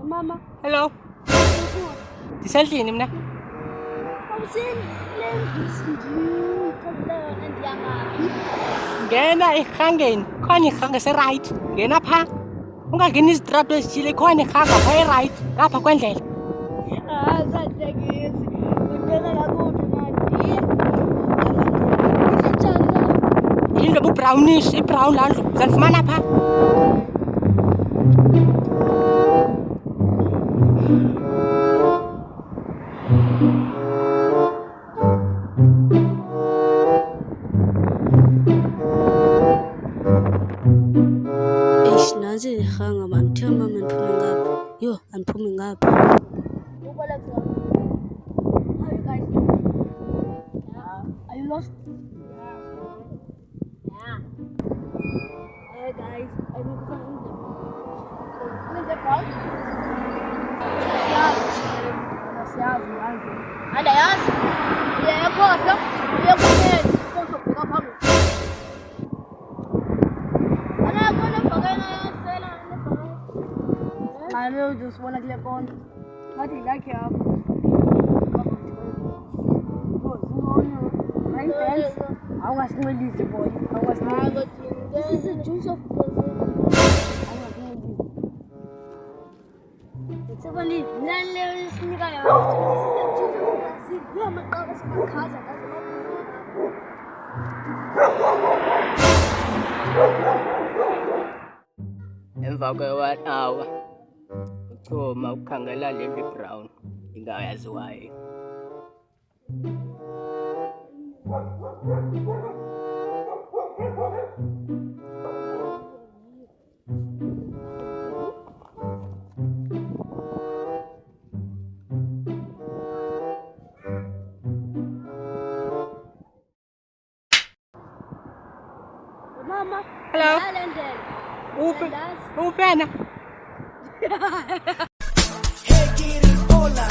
Mama. Hello. Tisendlini mina. Ngena ehangeni, khona ihanga se-right. Ngena pha. Ungangeni izitrato ezithile, khona ihanga pha e-right, ngapha kwendlela. Indlu ebu-brownish, i-brown laa ndlu. Uzalifumana pha. Nazi ihanga man, tell mama niphume ngapha. Yo, andiphumi ngapha. How you guys? Are you lost? Yeah. Hey guys, I need to find them. So, is it proud? Ada yas? Ya kok, ya kok kok pega pam. Ana ko na pagay na sela na pagay. I know just wanna clip on. What you like here? I was not this boy. I was not. This is the juice of Brazil. I was not this. It's a funny. Land level sneaker. This is the juice of Brazil. You are my dog. That's my casa. That's my. Emva kwe-1 hour uthoma ukhangela leli brown ingayaziwayo. Mama. Hello. Upena. Upena. Hey, get it, hola.